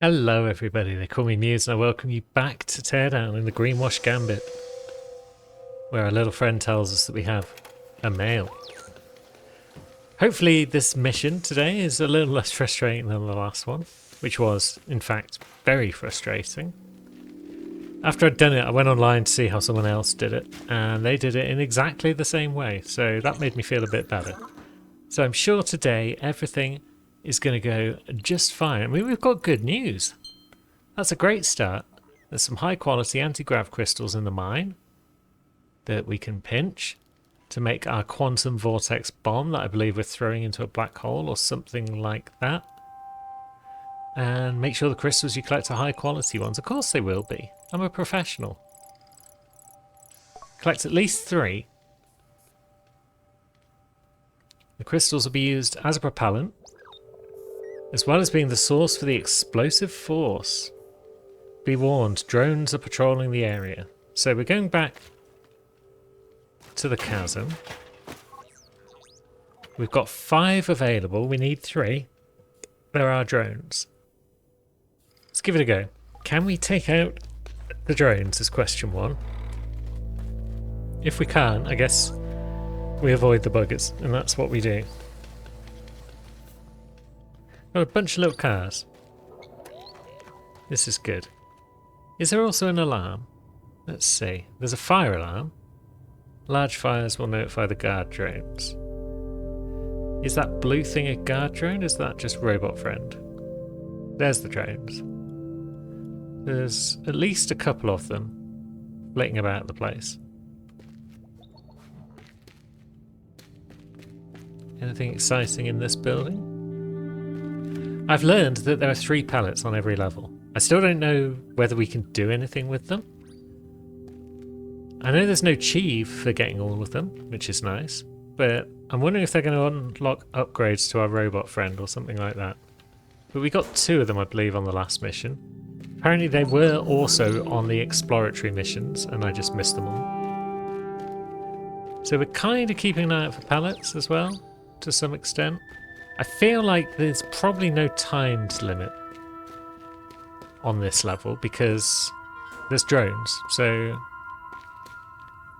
Hello everybody, they call me Muse and I welcome you back to Teardown in the Greenwash Gambit, where our little friend tells us that we have a male. Hopefully this mission today is a little less frustrating than the last one, which was, in fact, very frustrating. After I'd done it, I went online to see how someone else did it, and they did it in exactly the same way, so that made me feel a bit better. So I'm sure today everything is going to go just fine. I mean, we've got good news. That's a great start. There's some high quality anti-grav crystals in the mine that we can pinch to make our quantum vortex bomb that I believe we're throwing into a black hole or something like that. And make sure the crystals you collect are high quality ones. Of course they will be. I'm a professional. Collect at least 3. The crystals will be used as a propellant, as well as being the source for the explosive force. Be warned, drones are patrolling the area. So we're going back to the chasm. We've got 5 available. We need 3. There are drones. Let's give it a go. Can we take out the drones is question 1. If we can't, I guess we avoid the buggers, and that's what we do. Got a bunch of little cars. This is good. Is there also an alarm? Let's see. There's a fire alarm. Large fires will notify the guard drones. Is that blue thing a guard drone? Is that just robot friend? There's the drones. There's at least a couple of them flitting about the place. Anything exciting in this building? I've learned that there are 3 pallets on every level. I still don't know whether we can do anything with them. I know there's no Chief for getting all of them, which is nice, but I'm wondering if they're going to unlock upgrades to our robot friend or something like that. But we got 2 of them, I believe, on the last mission. Apparently they were also on the exploratory missions, and I just missed them all. So we're kind of keeping an eye out for pallets as well, to some extent. I feel like there's probably no timed limit on this level because there's drones, so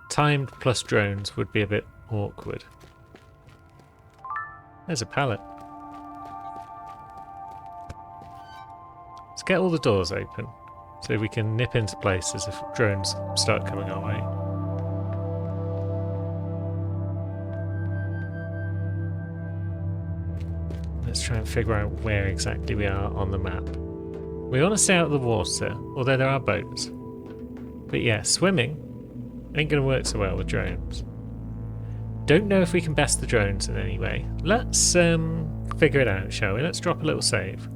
timed plus drones would be a bit awkward. There's a pallet. Let's get all the doors open so we can nip into places if drones start coming our way. Let's try and figure out where exactly we are on the map. We want to stay out of the water, although there are boats. But yeah, swimming ain't going to work so well with drones. Don't know if we can best the drones in any way. Let's figure it out, shall we? Let's drop a little save.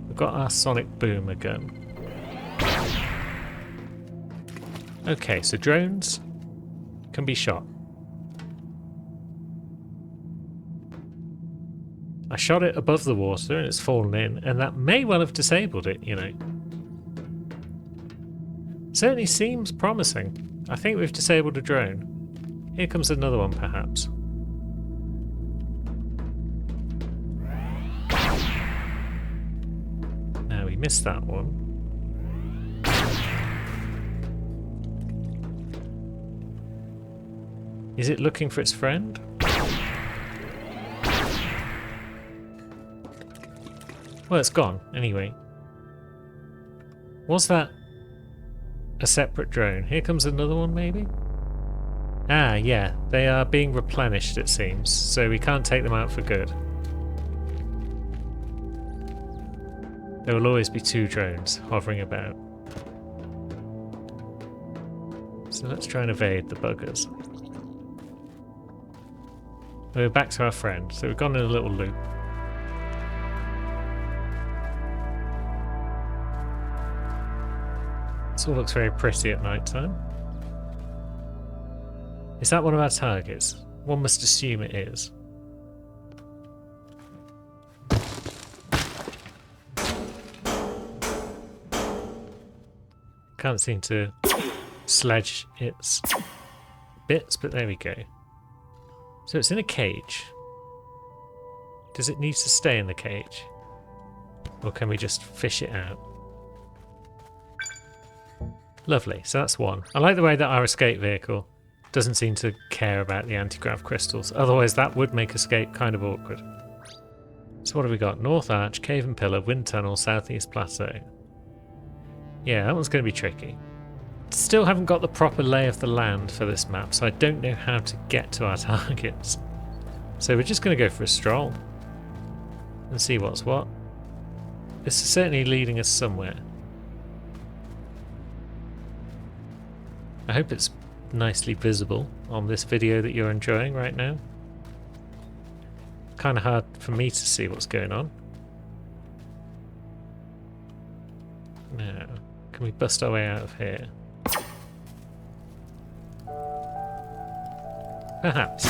We've got our sonic boomer gun. Okay, so drones can be shot. I shot it above the water and it's fallen in, and that may well have disabled it, you know. Certainly seems promising. I think we've disabled a drone. Here comes another one, perhaps. Now we missed that one. Is it looking for its friend? Well, it's gone, anyway. Was that a separate drone? Here comes another one, maybe? Ah, yeah. They are being replenished, it seems, so we can't take them out for good. There will always be 2 drones hovering about. So let's try and evade the buggers. We're back to our friend, so we've gone in a little loop. This all looks very pretty at night time. Is that one of our targets? One must assume it is. Can't seem to sledge its bits, but there we go. So it's in a cage. Does it need to stay in the cage? Or can we just fish it out? Lovely, so that's one. I like the way that our escape vehicle doesn't seem to care about the anti-grav crystals. Otherwise that would make escape kind of awkward. So what have we got? North Arch, Cave and Pillar, Wind Tunnel, Southeast Plateau. Yeah, that one's going to be tricky. Still haven't got the proper lay of the land for this map, so I don't know how to get to our targets. So we're just going to go for a stroll and see what's what. This is certainly leading us somewhere. I hope it's nicely visible on this video that you're enjoying right now. Kind of hard for me to see what's going on. Now, can we bust our way out of here? Perhaps.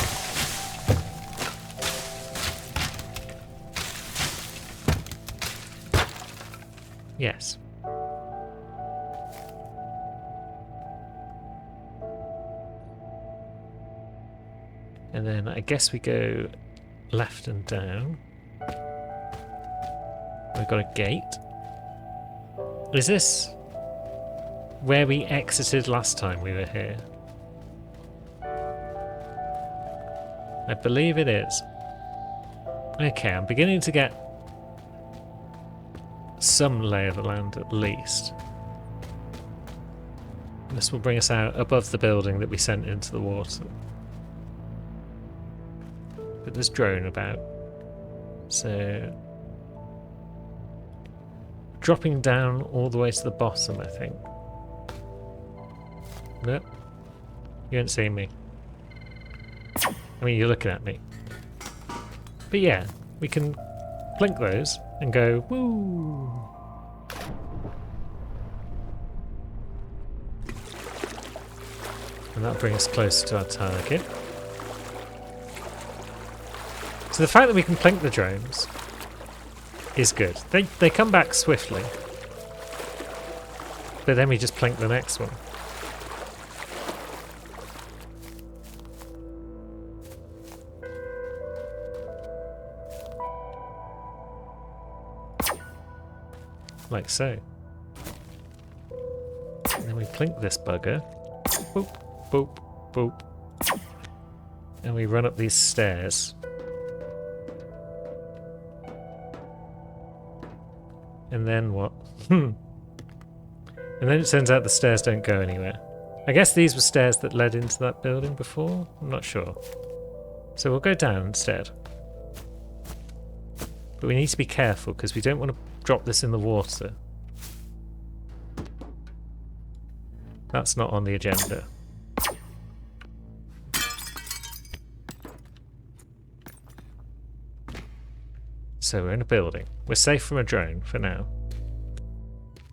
Yes. And then I guess we go left and down. We've got a gate. Is this where we exited last time we were here? I believe it is. Okay, I'm beginning to get some lay of the land at least. This will bring us out above the building that we sent into the water. But there's drone about. So dropping down all the way to the bottom, I think. Nope. You ain't seeing me. I mean, you're looking at me. But yeah, we can blink those and go, woo! And that'll bring us closer to our target. So the fact that we can blink the drones is good. They come back swiftly. But then we just plink the next one. Like so. And then we plink this bugger. Boop, boop, boop. And we run up these stairs. And then what? And then it turns out the stairs don't go anywhere. I guess these were stairs that led into that building before? I'm not sure. So we'll go down instead. But we need to be careful because we don't want to drop this in the water. That's not on the agenda. So we're in a building. We're safe from a drone for now.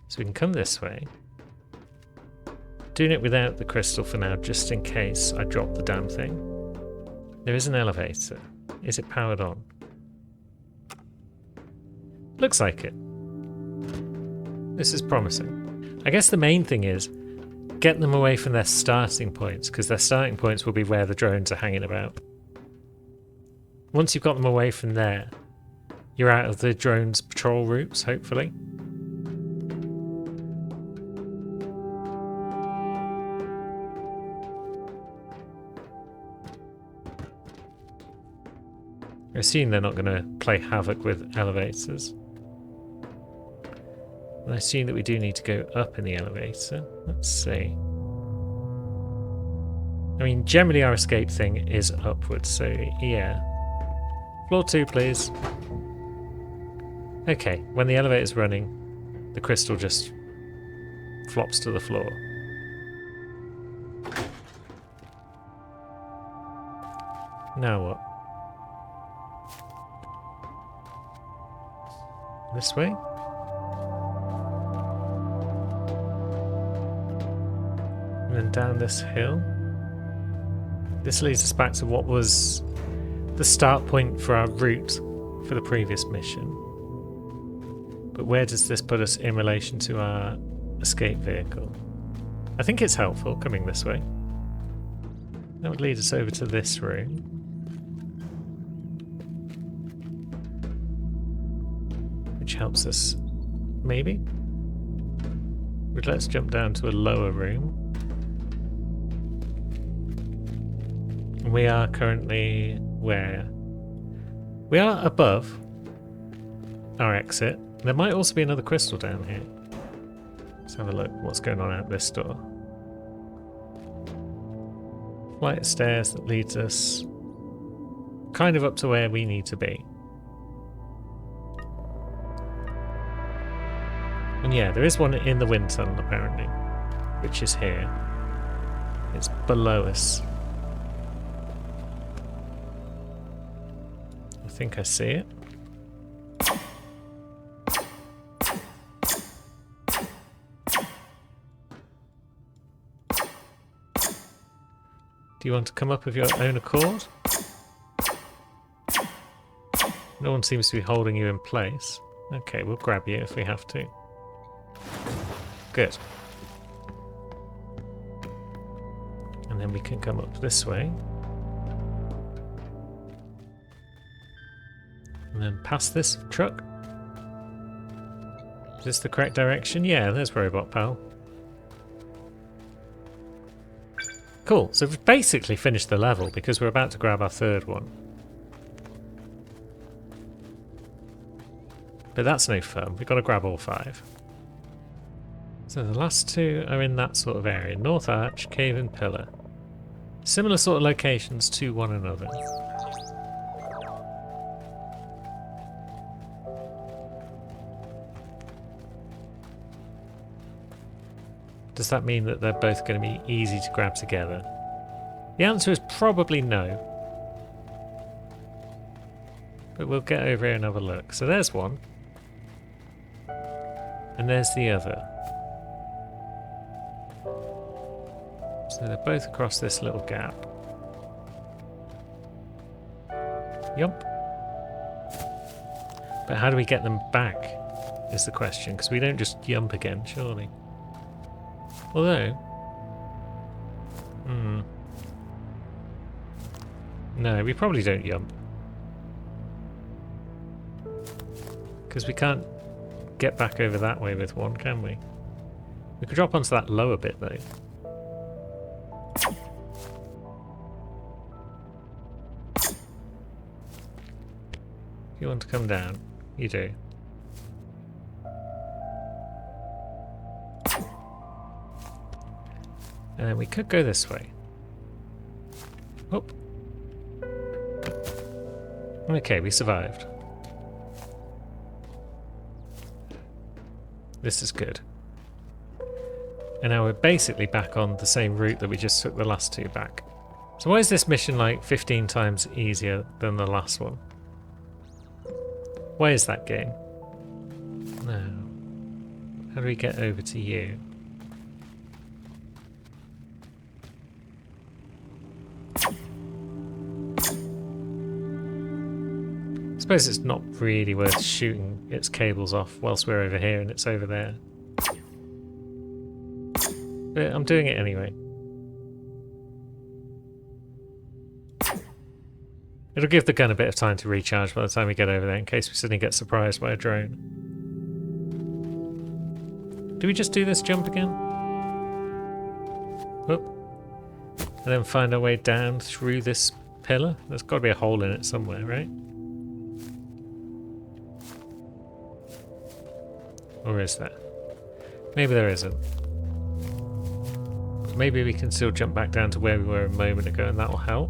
So we can come this way. Doing it without the crystal for now, just in case I drop the damn thing. There is an elevator. Is it powered on? Looks like it. This is promising. I guess the main thing is get them away from their starting points, because their starting points will be where the drones are hanging about. Once you've got them away from there, you're out of the drones' patrol routes, hopefully. I assume they're not going to play havoc with elevators. I assume that we do need to go up in the elevator. Let's see. I mean, generally our escape thing is upwards, so yeah. Floor 2, please. Okay, when the elevator's running, the crystal just flops to the floor. Now what? This way? And then down this hill. This leads us back to what was the start point for our route for the previous mission. But where does this put us in relation to our escape vehicle? I think it's helpful coming this way. That would lead us over to this room. Which helps us, maybe? But let's jump down to a lower room. We are currently where? We are above our exit. There might also be another crystal down here. Let's have a look what's going on out this door. Flight of stairs that leads us kind of up to where we need to be. And yeah, there is one in the wind tunnel apparently, which is here. It's below us. I think I see it. Do you want to come up of your own accord? No one seems to be holding you in place. Okay, we'll grab you if we have to. Good. And then we can come up this way. And then past this truck. Is this the correct direction? Yeah, there's Robot Pal. Cool, so we've basically finished the level because we're about to grab our third one. But that's no fun, we've got to grab all 5. So the last 2 are in that sort of area. North Arch, Cave and Pillar. Similar sort of locations to one another. Does that mean that they're both going to be easy to grab together? The answer is probably no. But we'll get over here and have a look. So there's one. And there's the other. So they're both across this little gap. Yump. But how do we get them back is the question, because we don't just yump again, surely. Although... No, we probably don't yump. Because we can't get back over that way with one, can we? We could drop onto that lower bit, though. If you want to come down, you do. And we could go this way. Oh. Okay, we survived. This is good. And now we're basically back on the same route that we just took the last 2 back. So why is this mission like 15 times easier than the last one? Why is that game? Now, how do we get over to you? I suppose it's not really worth shooting its cables off whilst we're over here and it's over there. But I'm doing it anyway. It'll give the gun a bit of time to recharge by the time we get over there in case we suddenly get surprised by a drone. Do we just do this jump again? Whoop. And then find our way down through this pillar? There's got to be a hole in it somewhere, right? Or is there? Maybe there isn't. Maybe we can still jump back down to where we were a moment ago and that will help.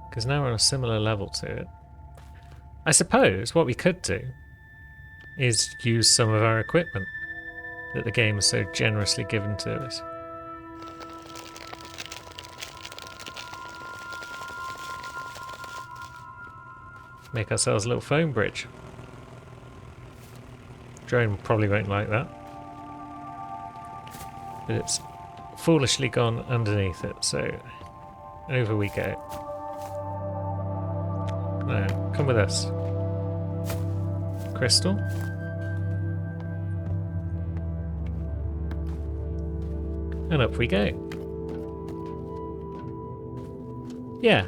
Because now we're on a similar level to it. I suppose what we could do is use some of our equipment that the game has so generously given to us. Make ourselves a little foam bridge. Drone probably won't like that. But it's foolishly gone underneath it, so over we go. Now, come with us. Crystal. And up we go. Yeah.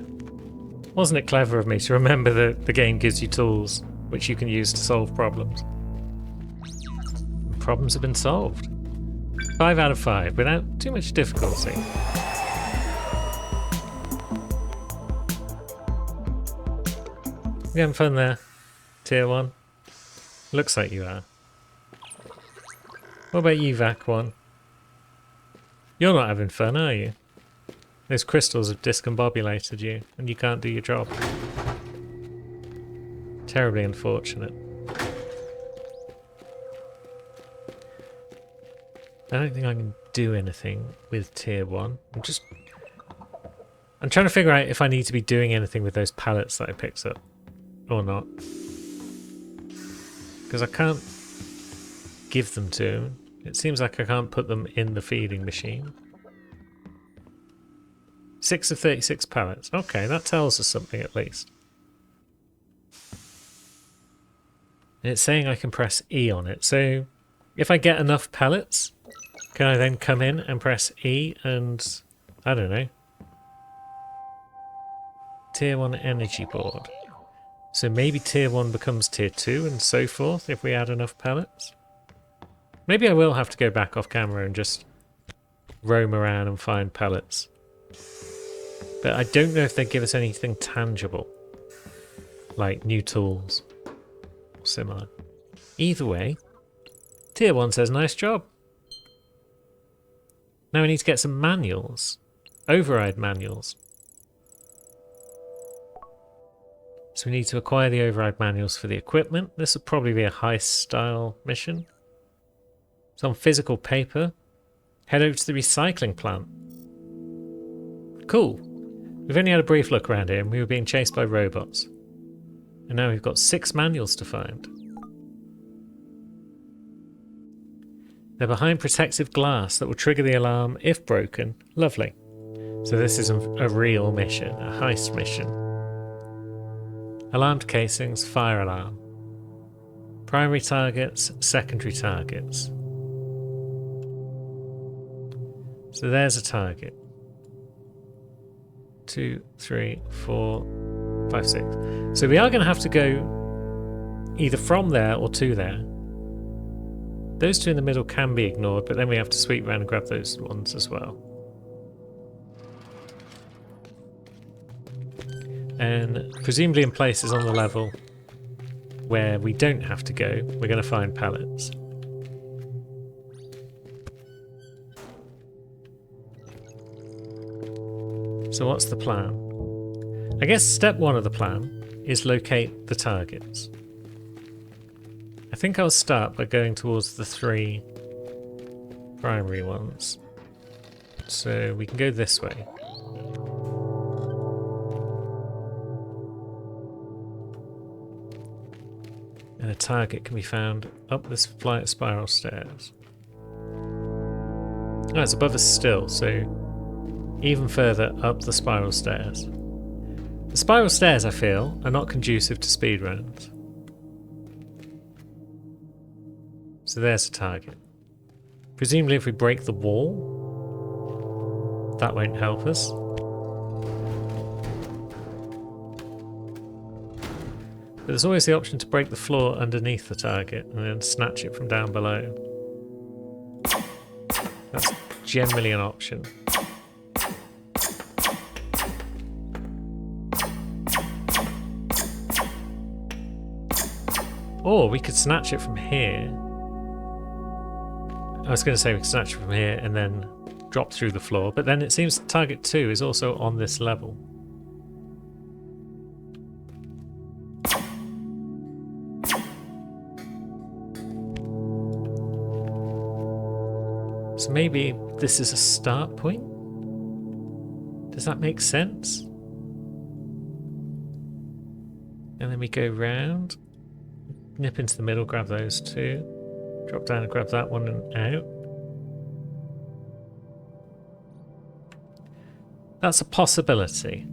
Wasn't it clever of me to remember that the game gives you tools which you can use to solve problems? Problems have been solved. 5 out of 5 without too much difficulty. You having fun there, Tier 1? Looks like you are. What about you, Vac 1? You're not having fun, are you? Those crystals have discombobulated you, and you can't do your job. Terribly unfortunate. I don't think I can do anything with Tier 1. I'm trying to figure out if I need to be doing anything with those pallets that I picked up. Or not. Because I can't give them to him. It seems like I can't put them in the feeding machine. 6 of 36 pallets. Okay, that tells us something at least. And it's saying I can press E on it. So if I get enough pallets, can I then come in and press E and, I don't know, Tier 1 energy board. So maybe Tier 1 becomes Tier 2 and so forth if we add enough pallets. Maybe I will have to go back off camera and just roam around and find pallets. But I don't know if they give us anything tangible, like new tools or similar. Either way, Tier 1 says nice job. Now we need to get some manuals, override manuals. So we need to acquire the override manuals for the equipment. This will probably be a heist style mission. It's on physical paper. Head over to the recycling plant. Cool. We've only had a brief look around here and we were being chased by robots. And now we've got 6 manuals to find. They're behind protective glass that will trigger the alarm if broken. Lovely. So this is a real mission, a heist mission. Alarmed casings, fire alarm. Primary targets, secondary targets. So there's a target. 2, 3, 4, 5, 6. So we are going to have to go either from there or to there. Those 2 in the middle can be ignored, but then we have to sweep around and grab those ones as well. And presumably in places on the level where we don't have to go, we're going to find pallets. So what's the plan? I guess step 1 of the plan is locate the targets. I think I'll start by going towards the 3 primary ones. So we can go this way. And a target can be found up this flight of spiral stairs. Oh, it's above us still, so even further up the spiral stairs. The spiral stairs, I feel, are not conducive to speedruns. So there's a target. Presumably if we break the wall, that won't help us. But there's always the option to break the floor underneath the target and then snatch it from down below. That's generally an option. Or we could snatch it from here. I was going to say we could snatch it from here and then drop through the floor, but then it seems target 2 is also on this level. So maybe this is a start point? Does that make sense? And then we go round, nip into the middle, grab those 2. Drop down and grab that one and out. That's a possibility.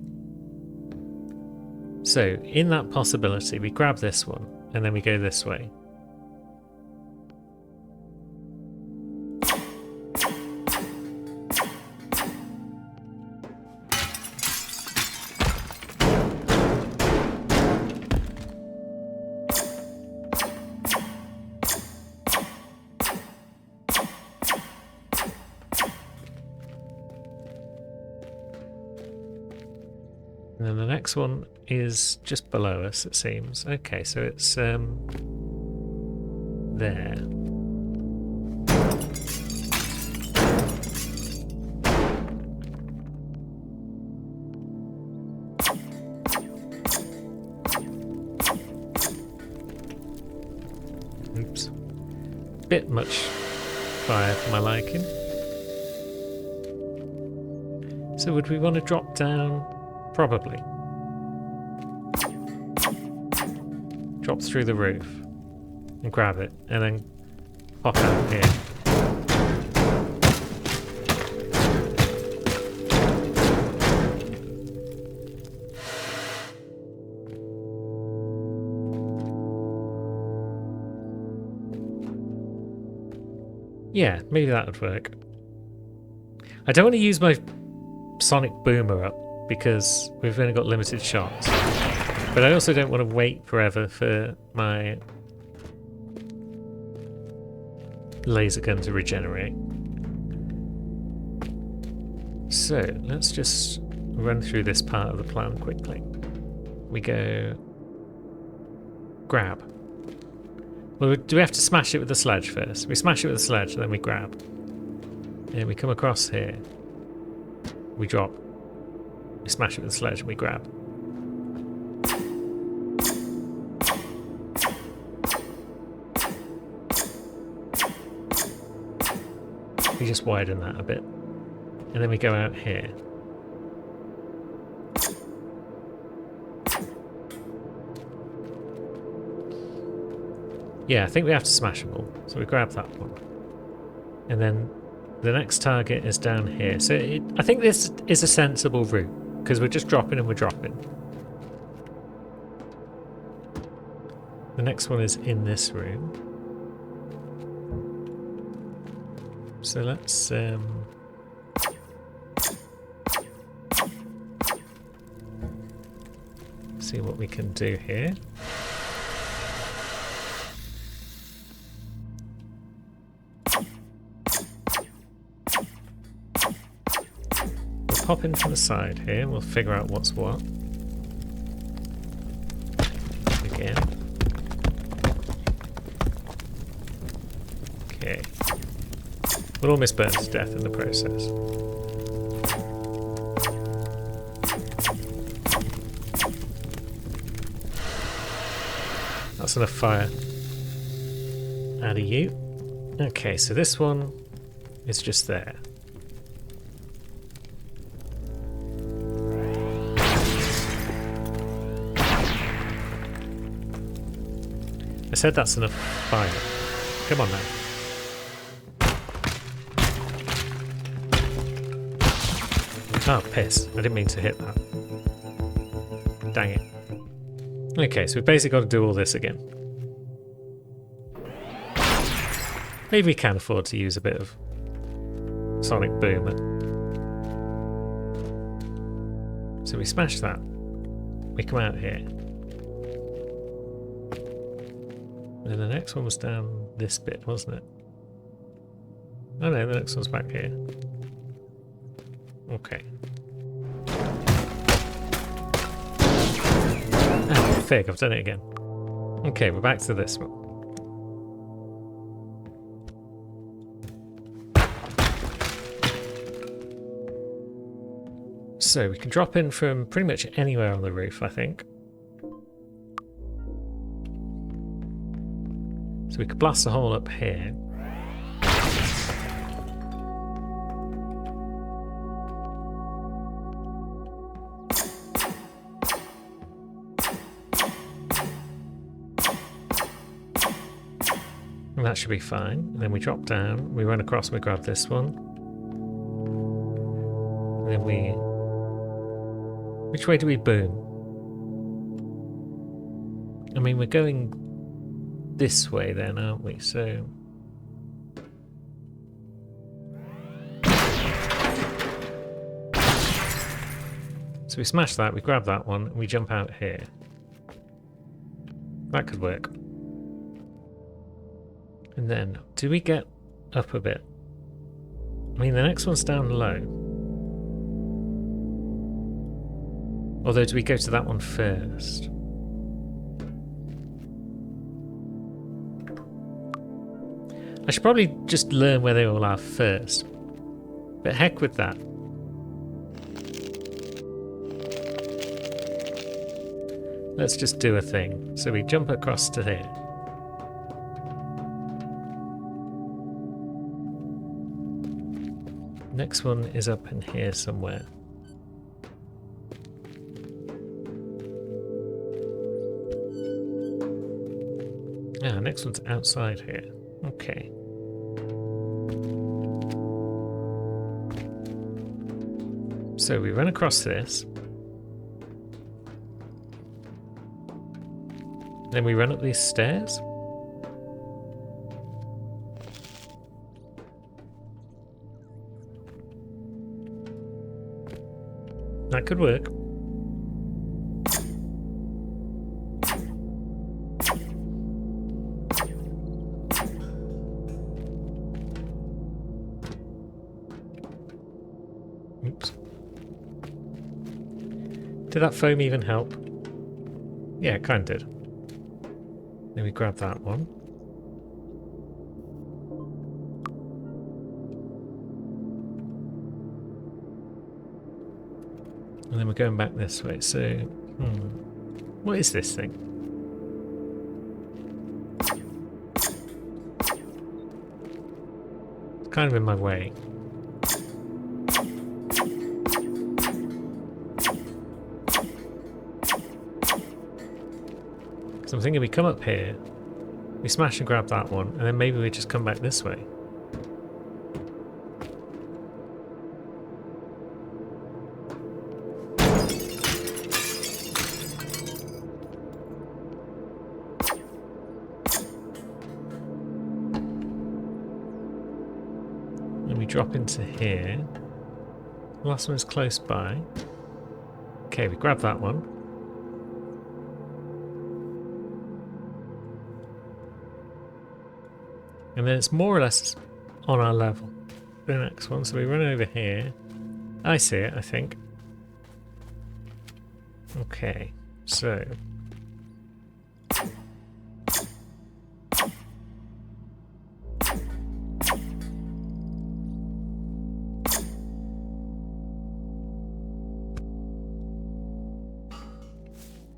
So, in that possibility, we grab this one, and then we go this way. And then the next one is just below us, it seems. Okay, so it's there. Oops. Bit much fire for my liking. So would we want to drop down? Probably. Drop through the roof and grab it and then pop out here. Yeah, maybe that would work. I don't want to use my sonic boomer up because we've only got limited shots. But I also don't want to wait forever for my laser gun to regenerate. So let's just run through this part of the plan quickly. We go grab. Well, do we have to smash it with the sledge first? We smash it with the sledge, then we grab. And we come across here. We drop. We smash it with the sledge and we grab. We just widen that a bit. And then we go out here. Yeah, I think we have to smash them all. So we grab that one. And then the next target is down here. So I think this is a sensible route, because we're just dropping and we're dropping. The next one is in this room. So let's see what we can do here. We'll pop in from the side here and we'll figure out what's what. Again. Okay. We'll almost burn to death in the process. That's enough fire out of you. Okay, so this one is just there. I said that's enough fire. Come on now. Oh, piss. I didn't mean to hit that. Dang it. Okay, so we've basically got to do all this again. Maybe we can afford to use a bit of sonic boomer. So we smash that. We come out here. And the next one was down this bit, wasn't it? Oh no, the next one's back here. Okay. Oh, fig, I've done it again. Okay, we're back to this one. So we can drop in from pretty much anywhere on the roof, I think. So we could blast a hole up here. And that should be fine. And then we drop down, we run across and we grab this one. And then we... Which way do we boom? I mean, we're going this way then, aren't we? So... So we smash that, we grab that one, and we jump out here. That could work. And then, do we get up a bit? I mean, the next one's down low. Although, do we go to that one first? I should probably just learn where they all are first. But heck with that. Let's just do a thing. So we jump across to here. Next one is up in here somewhere. Ah, next one's outside here. Okay. So we run across this. Then we run up these stairs. That could work. Oops. Did that foam even help? Yeah, it kind of did. Then we grab that one. And then we're going back this way, so... What is this thing? It's kind of in my way. So I'm thinking we come up here, we smash and grab that one, and then maybe we just come back this way. And we drop into here. The last one is close by. Okay, we grab that one. And then it's more or less on our level. The next one, so we run over here. I see it, I think. Okay, so...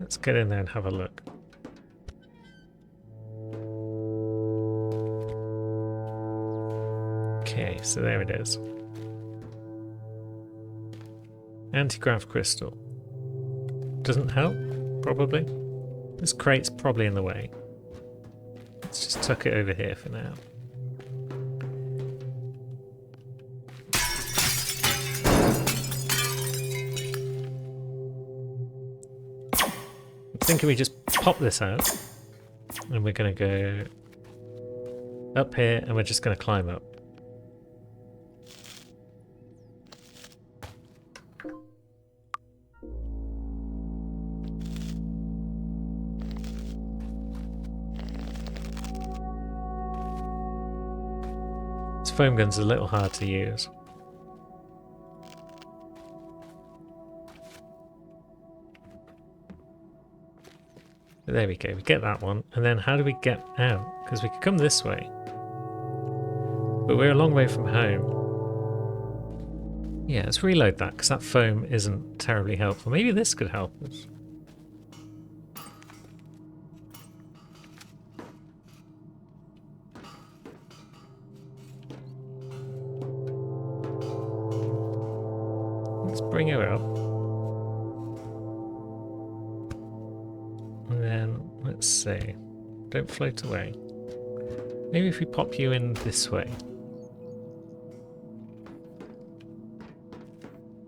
let's get in there and have a look. Okay, so there it is. Anti-grav crystal. Doesn't help, probably. This crate's probably in the way. Let's just tuck it over here for now. I'm thinking we just pop this out. And we're going to go up here and we're just going to climb up. Foam gun's a little hard to use. But there we go, we get that one. And then how do we get out? Because we could come this way. But we're a long way from home. Yeah, let's reload that, because that foam isn't terribly helpful. Maybe this could help us. Bring her up. And then, let's see. Don't float away. Maybe if we pop you in this way.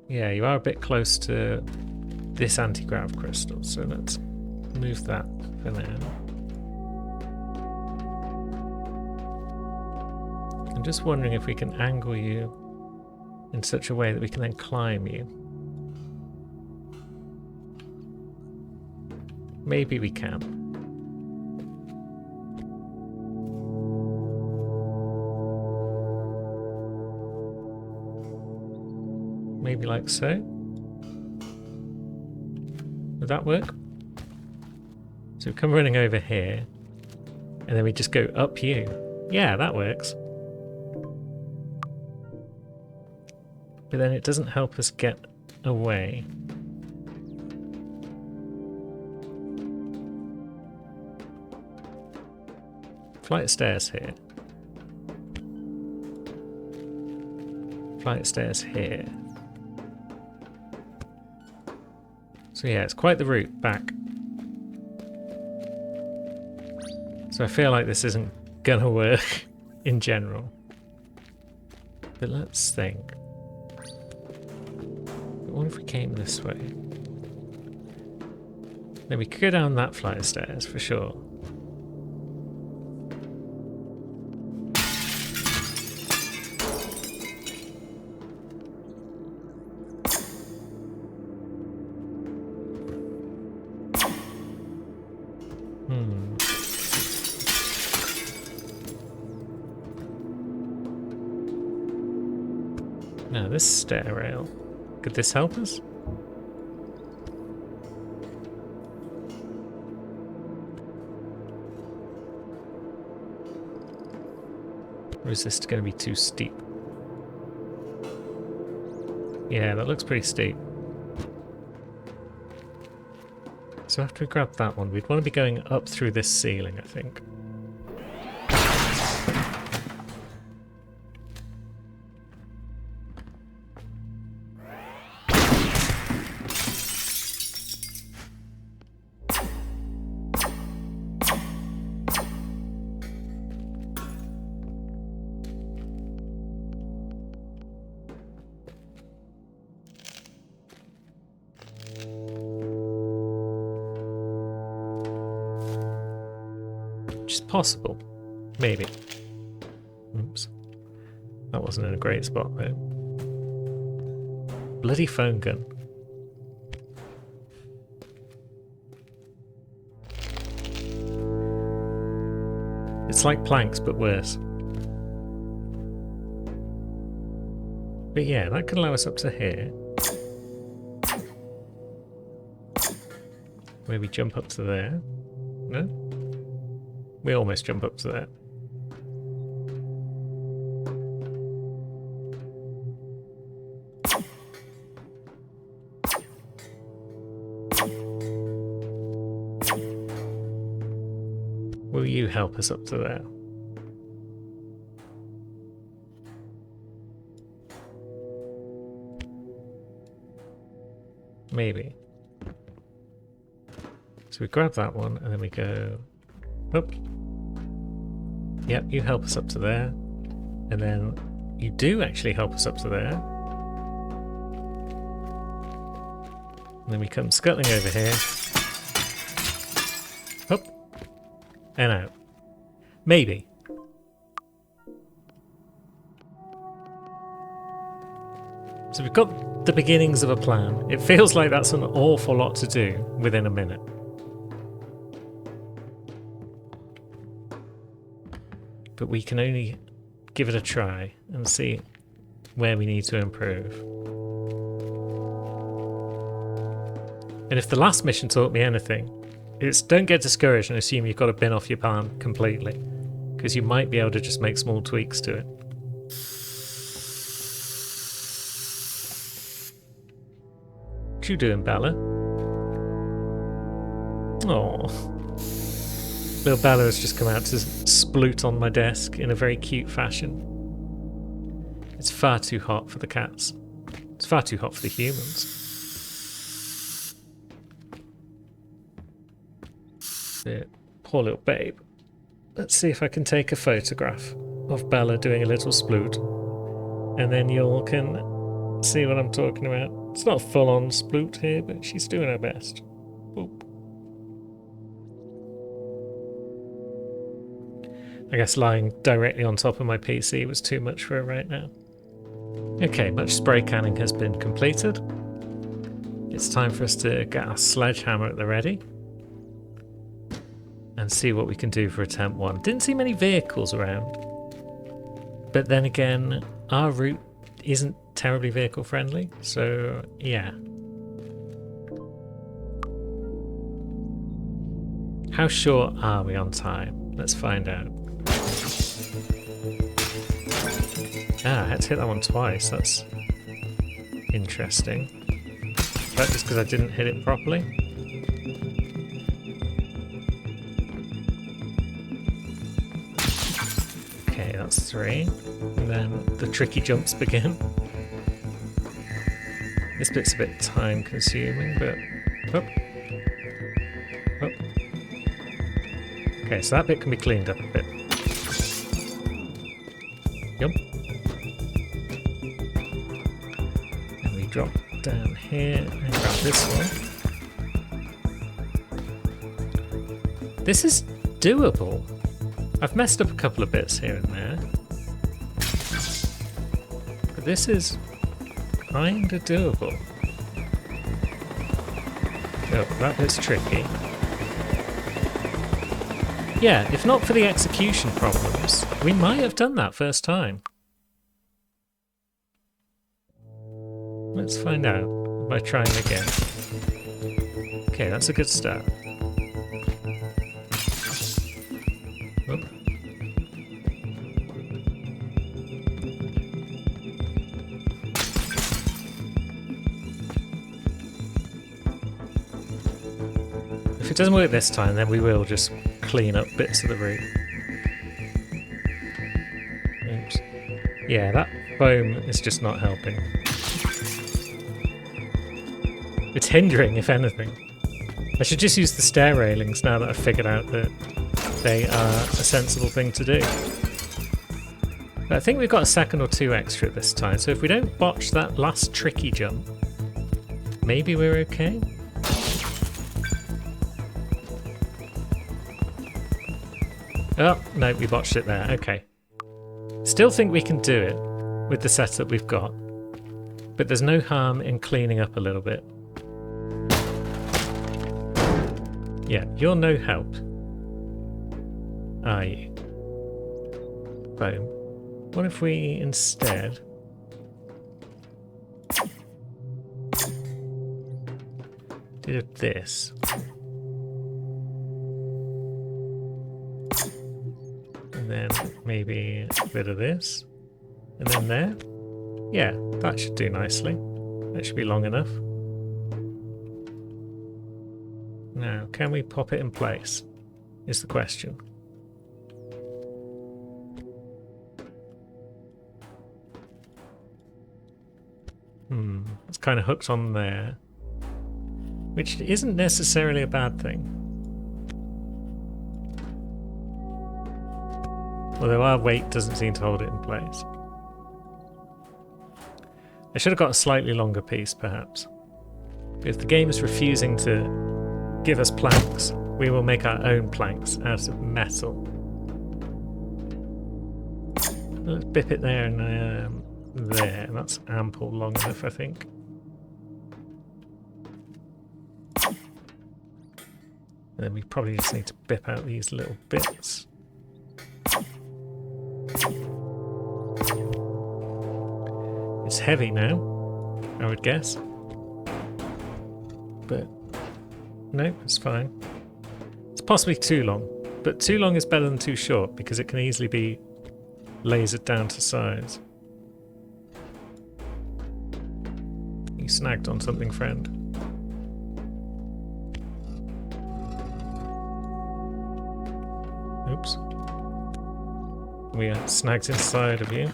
Yeah, you are a bit close to this anti-grav crystal, so let's move that for now. I'm just wondering if we can angle you in such a way that we can then climb you. Maybe we can. Maybe like so. Would that work? So we come running over here, and then we just go up you. Yeah, that works. But then it doesn't help us get away. Flight of stairs here. Flight of stairs here. So yeah, it's quite the route back. So I feel like this isn't gonna work in general. But let's think. What if we came this way? Then we could go down that flight of stairs for sure. Now this stair rail. Could this help us? Or is this going to be too steep? Yeah, that looks pretty steep. So after we grab that one, we'd want to be going up through this ceiling, I think. Which is possible. Maybe. Oops. That wasn't in a great spot though. Bloody phone gun. It's like planks, but worse. But yeah, that could allow us up to here. Maybe jump up to there. No? We almost jump up to there. Will you help us up to there? Maybe. So we grab that one and then we go up. Yep, you help us up to there. And then you do actually help us up to there. And then we come scuttling over here. Up. And out. Maybe. So we've got the beginnings of a plan. It feels like that's an awful lot to do within a minute. But we can only give it a try and see where we need to improve. And if the last mission taught me anything, it's don't get discouraged and assume you've got to bin off your plan completely, because you might be able to just make small tweaks to it. What you doing, Bella? Oh. Little Bella has just come out to sploot on my desk in a very cute fashion. It's far too hot for the cats. It's far too hot for the humans. Yeah, poor little babe. Let's see if I can take a photograph of Bella doing a little sploot. And then you all can see what I'm talking about. It's not a full-on sploot here, but she's doing her best. Boop. I guess lying directly on top of my PC was too much for her right now. Okay, much spray canning has been completed. It's time for us to get our sledgehammer at the ready and see what we can do for attempt 1. Didn't see many vehicles around, but then again, our route isn't terribly vehicle friendly, so yeah. How short are we on time? Let's find out. Ah, I had to hit that one twice. That's interesting. Is that just because I didn't hit it properly? Okay, that's 3. And then the tricky jumps begin. This bit's a bit time consuming, but... Oh. Oh. Okay, so that bit can be cleaned up a bit. Jump. And we drop down here and grab this one. This is doable. I've messed up a couple of bits here and there. But this is kinda doable. Oh, that bit's tricky. Yeah, if not for the execution problems, we might have done that first time. Let's find out by trying again. Okay, that's a good start. Oop. If it doesn't work this time, then we will just clean up bits of the route. Oops. Yeah, that foam is just not helping. It's hindering, if anything. I should just use the stair railings now that I've figured out that they are a sensible thing to do. But I think we've got a second or 2 extra this time, so if we don't botch that last tricky jump, maybe we're okay? Oh, no, we botched it there. Okay. Still think we can do it with the setup we've got, but there's no harm in cleaning up a little bit. Yeah, you're no help, are you? Boom. What if we instead did this? And then maybe a bit of this. And then there. Yeah, that should do nicely. That should be long enough. Now, can we pop it in place? Is the question. It's kind of hooked on there. Which isn't necessarily a bad thing. Although our weight doesn't seem to hold it in place. I should have got a slightly longer piece, perhaps. If the game is refusing to give us planks, we will make our own planks out of metal. Let's bip it there and there. That's ample long enough, I think. And then we probably just need to bip out these little bits. It's heavy now, I would guess. But no, it's fine. It's possibly too long, but too long is better than too short because it can easily be lasered down to size. You snagged on something, friend. Oops. We are snagged inside of you.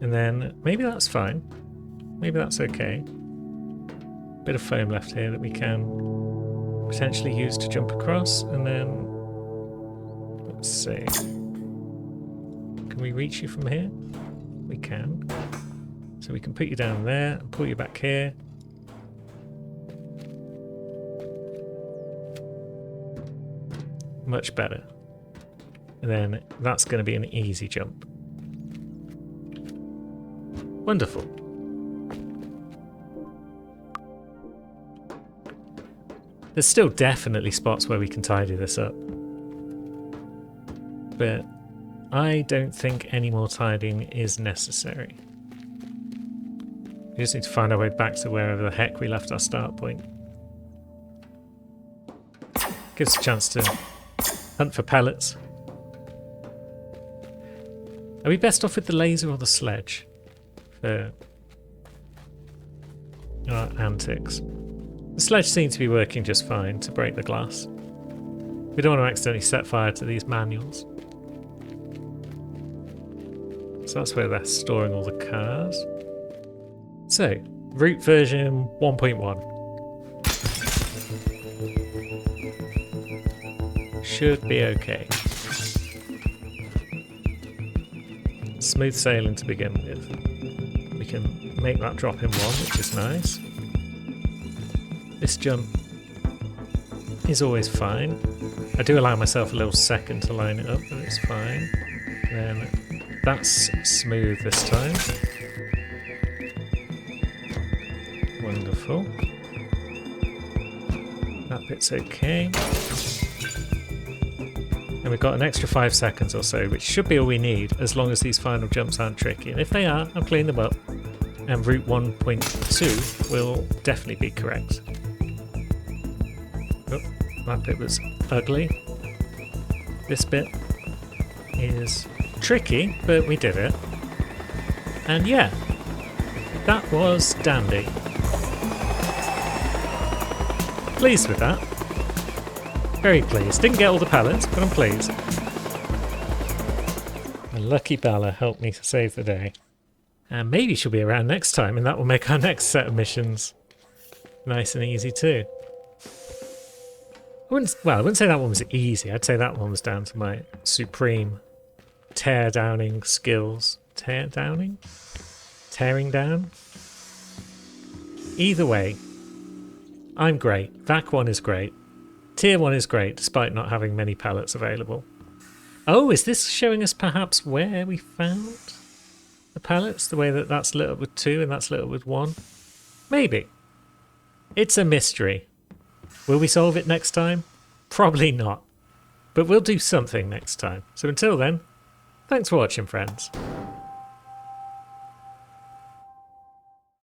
And then maybe that's fine. Maybe that's okay. Bit of foam left here that we can potentially use to jump across, and then let's see. Can we reach you from here? We can. So we can put you down there and pull you back here. Much better. And then that's going to be an easy jump. Wonderful. There's still definitely spots where we can tidy this up. But I don't think any more tidying is necessary. We just need to find our way back to wherever the heck we left our start point. Gives us a chance to hunt for pellets. Are we best off with the laser or the sledge for our antics? The sledge seems to be working just fine to break the glass. We don't want to accidentally set fire to these manuals. So that's where they're storing all the cars. So, root version 1.1. Should be okay. Smooth sailing to begin with. We can make that drop in one, which is nice. This jump is always fine. I do allow myself a little second to line it up, but it's fine. Then that's smooth this time. Wonderful. That bit's okay. And we've got an extra 5 seconds or so, which should be all we need, as long as these final jumps aren't tricky. And if they are, I'll clean them up. And route 1.2 will definitely be correct. Oh, that bit was ugly. This bit is tricky, but we did it. And yeah, that was dandy. Pleased with that. Very pleased. Didn't get all the pallets, but I'm pleased. And lucky Bella helped me to save the day. And maybe she'll be around next time, and that will make our next set of missions nice and easy too. I wouldn't say that one was easy. I'd say that one was down to my supreme tear-downing skills. Tear-downing? Tearing down? Either way, I'm great. VAC 1 is great. Tier 1 is great, despite not having many pallets available. Oh, is this showing us perhaps where we found the pallets? The way that that's lit up with 2 and that's lit up with 1? Maybe. It's a mystery. Will we solve it next time? Probably not. But we'll do something next time. So until then, thanks for watching, friends.